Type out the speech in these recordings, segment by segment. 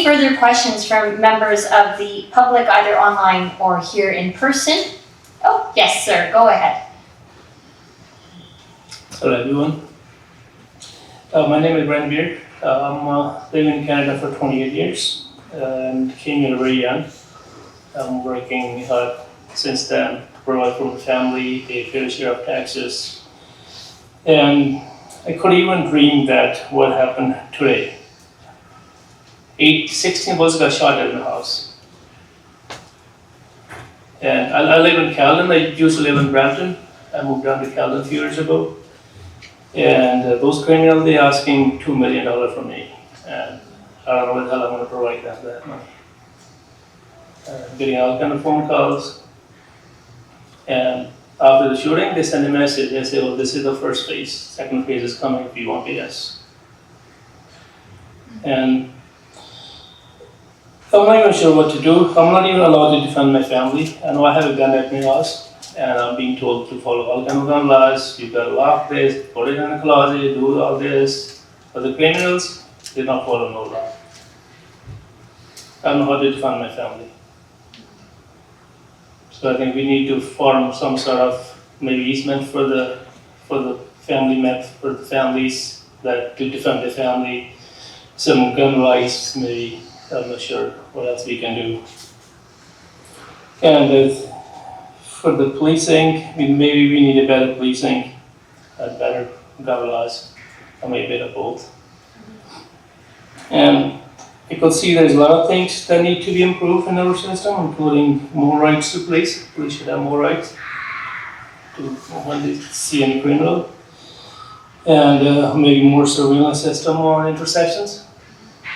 any further questions from members of the public, either online or here in person? Oh, yes, sir, go ahead. Hello, everyone. My name is Brampton. I'm living in Canada for 28 years and came here very young. I'm working hard since then to provide for my family, a fair share of taxes. And I could even dream that what happened today. 16 of us got shot at in the house. And I live in Caledon. I used to live in Brampton. I moved down to Caledon a few years ago. And those criminals, they're asking $2 million from me. And I don't know what the hell I'm going to provide them that money. Getting all kind of phone calls. And after the shooting, they send a message. They say, well, this is the first phase. Second phase is coming if you want PS. And I'm not even sure what to do. I'm not even allowed to defend my family. I know I have a gun at my house. And I'm being told to follow all kind of gun laws. You've got to lock this, put it in a closet, do all this. But the criminals did not follow no law. I don't know how to defend my family. So I think we need to form some sort of maybe easement for the families that to defend their family. Some gun rights, maybe. I'm not sure what else we can do. And for the policing, maybe we need a better policing, better gun laws, or maybe a bit of both. And you could see there's a lot of things that need to be improved in our system, including more rights to police. Police should have more rights to when they see any criminal. And maybe more surveillance system on intersections,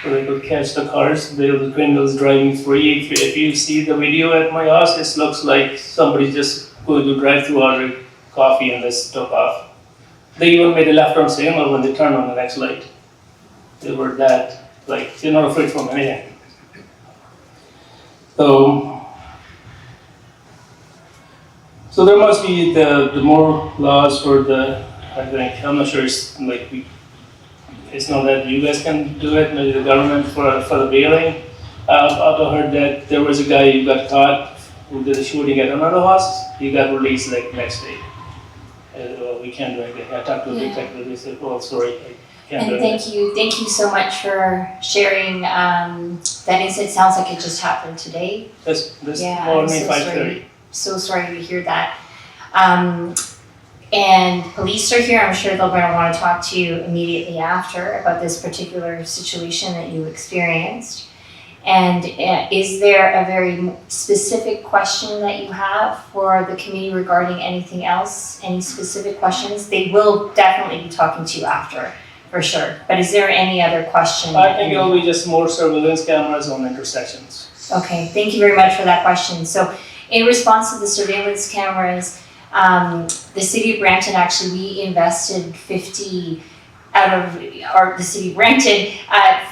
so they could catch the cars. The criminals driving free. If you see the video at my house, it looks like somebody just going to drive through, order coffee, and just took off. They even made a left-turn signal when they turned on the next light. They were that, like, they're not afraid from anything. So there must be the more laws for the, I think, I'm not sure it's like it's not that you guys can do it, maybe the government for the bailing. I've heard that there was a guy who got caught who did a shooting at another house. He got released like next day. Well, we can't do anything. I talked to the detective. They said, "Well, sorry, I can't do anything." Thank you so much for sharing. That incident sounds like it just happened today. This morning, 5:30. So sorry to hear that. And police are here. I'm sure they're going to want to talk to you immediately after about this particular situation that you experienced. And is there a very specific question that you have for the committee regarding anything else? Any specific questions? They will definitely be talking to you after, for sure. But is there any other question? I think it'll be just more surveillance cameras on intersections. Okay, thank you very much for that question. So in response to the surveillance cameras, the city of Brampton, actually, we invested 50 the city rented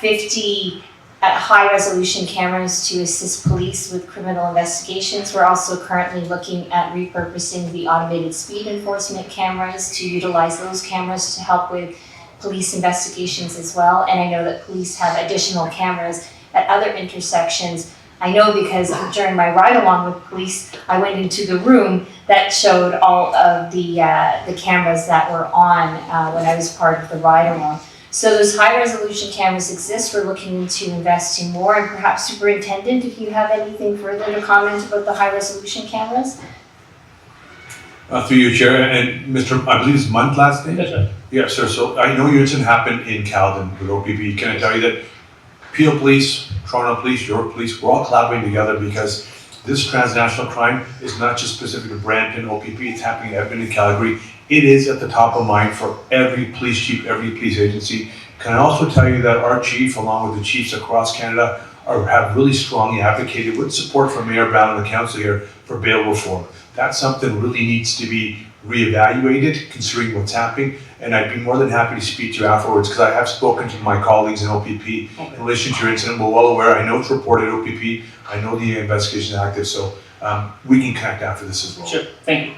50 high-resolution cameras to assist police with criminal investigations. We're also currently looking at repurposing the automated speed enforcement cameras to utilize those cameras to help with police investigations as well. And I know that police have additional cameras at other intersections. I know because during my ride-along with police, I went into the room that showed all of the cameras that were on when I was part of the ride-along. So those high-resolution cameras exist. We're looking to invest in more, and perhaps Superintendent, if you have anything further to comment about the high-resolution cameras? Through you, Chair, and Mr. I believe it's Munt last name? That's right. Yeah, sir. So I know your incident happened in Caledon with OPP. Can I tell you that Peel Police, Toronto Police, York Police, we're all collaborating together because this transnational crime is not just specific to Brampton, OPP, it's happening in Edmonton and Calgary. It is at the top of mind for every police chief, every police agency. Can I also tell you that our chief, along with the chiefs across Canada, have really strongly advocated with support from Mayor Brown and the council here for bail reform. That's something really needs to be reevaluated considering what's happening. And I'd be more than happy to speak to you afterwards because I have spoken to my colleagues in OPP in relation to your incident. We're well aware. I know it's reported OPP. I know the investigation is active, so we can connect after this as well. Sure, thank you.